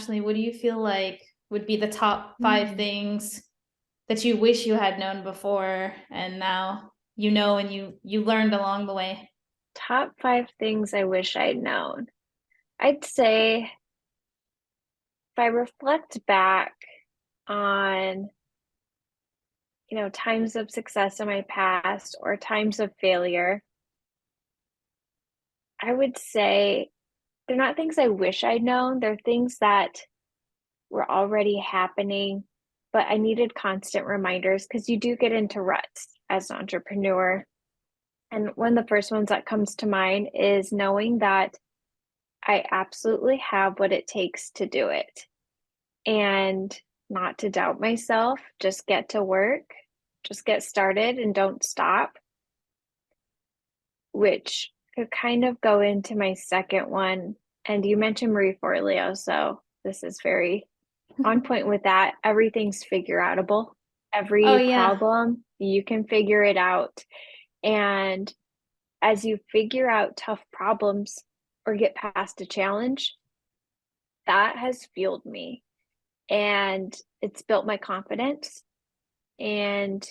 Ashley, what do you feel like would be the top five Mm. things that you wish you had known before and now you know and you learned along the way? Top five things I wish I'd known. I'd say if I reflect back on, times of success in my past or times of failure, I would say they're not things I wish I'd known. They're things that were already happening, but I needed constant reminders because you do get into ruts as an entrepreneur. And one of the first ones that comes to mind is knowing that I absolutely have what it takes to do it and not to doubt myself, just get to work, just get started and don't stop, which could kind of go into my second one. And you mentioned Marie Forleo, so this is very on point with that. Everything's figure outable. Oh Every yeah. problem, you can figure it out. And as you figure out tough problems or get past a challenge, that has fueled me and it's built my confidence and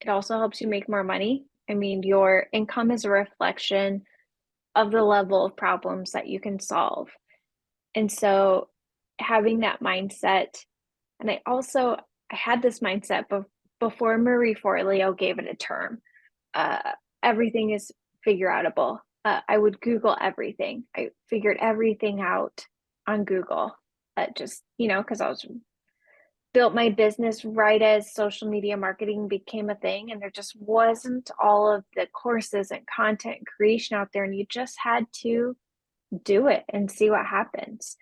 it also helps you make more money. I mean, your income is a reflection of the level of problems that you can solve. And so having that mindset, and I had this mindset before Marie Forleo gave it a term. Uh, Everything is figure outable. I would Google everything. I figured everything out on Google. Just, because I was built my business right as social media marketing became a thing, and there just wasn't all of the courses and content creation out there, and you just had to do it and see what happens.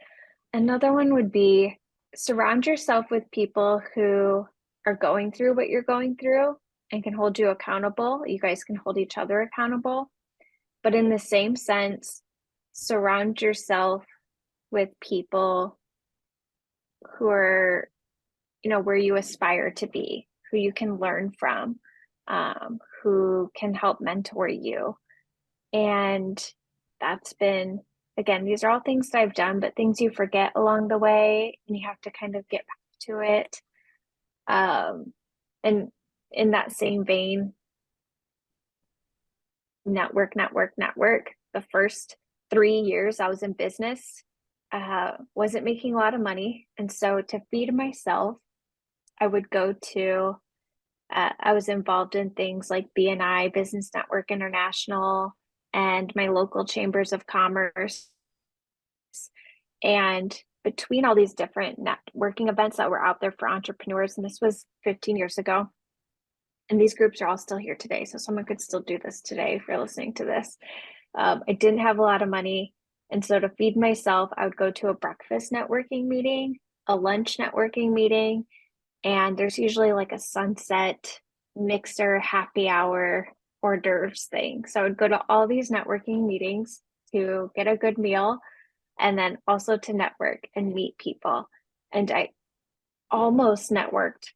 Another one would be surround yourself with people who are going through what you're going through and can hold you accountable. You guys can hold each other accountable. But in the same sense, surround yourself with people who are, where you aspire to be, who you can learn from, who can help mentor you. And that's been, again, these are all things that I've done, but things you forget along the way and you have to kind of get back to it. And in that same vein, network. The first 3 years I was in business, wasn't making a lot of money. And so to feed myself, I would go to, I was involved in things like BNI, Business Network International, and my local chambers of commerce. And between all these different networking events that were out there for entrepreneurs, and this was 15 years ago, and these groups are all still here today. So someone could still do this today if you're listening to this. I didn't have a lot of money. And so to feed myself, I would go to a breakfast networking meeting, a lunch networking meeting, and there's usually like a sunset mixer happy hour hors d'oeuvres thing. So I would go to all these networking meetings to get a good meal and then also to network and meet people. And I almost networked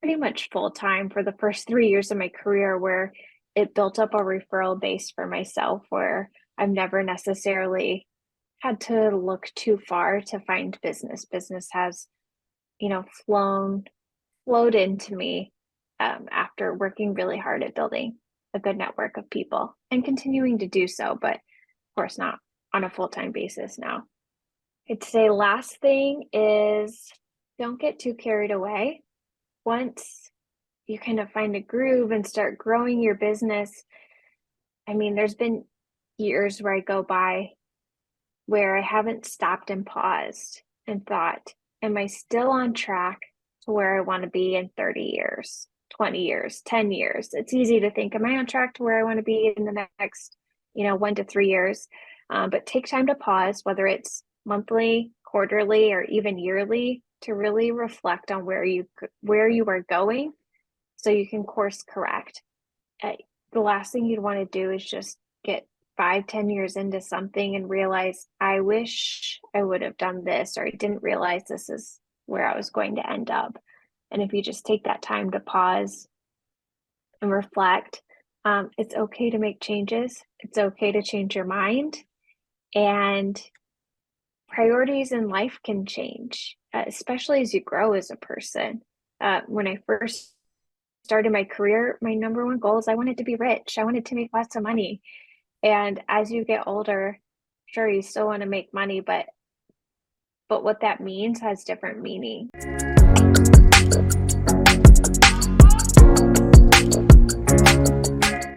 pretty much full time for the first 3 years of my career, where it built up a referral base for myself, where I've never necessarily had to look too far to find business. Business has, flowed into me after working really hard at building a good network of people and continuing to do so, but of course not on a full-time basis now. I'd say last thing is don't get too carried away. Once you kind of find a groove and start growing your business, I mean, there's been years where I go by where I haven't stopped and paused and thought, am I still on track to where I want to be in 30 years, 20 years, 10 years? It's easy to think, am I on track to where I want to be in the next, 1 to 3 years? But take time to pause, whether it's monthly, quarterly, or even yearly, to really reflect on where you are going so you can course correct. Uh, the last thing you'd want to do is just get 5, 10 years into something and realize, I wish I would have done this, or I didn't realize this is where I was going to end up. And if you just take that time to pause and reflect, it's okay to make changes. It's okay to change your mind. And priorities in life can change, especially as you grow as a person. When I first started my career, my number one goal is I wanted to be rich. I wanted to make lots of money. And as you get older, sure, you still want to make money, but what that means has different meaning.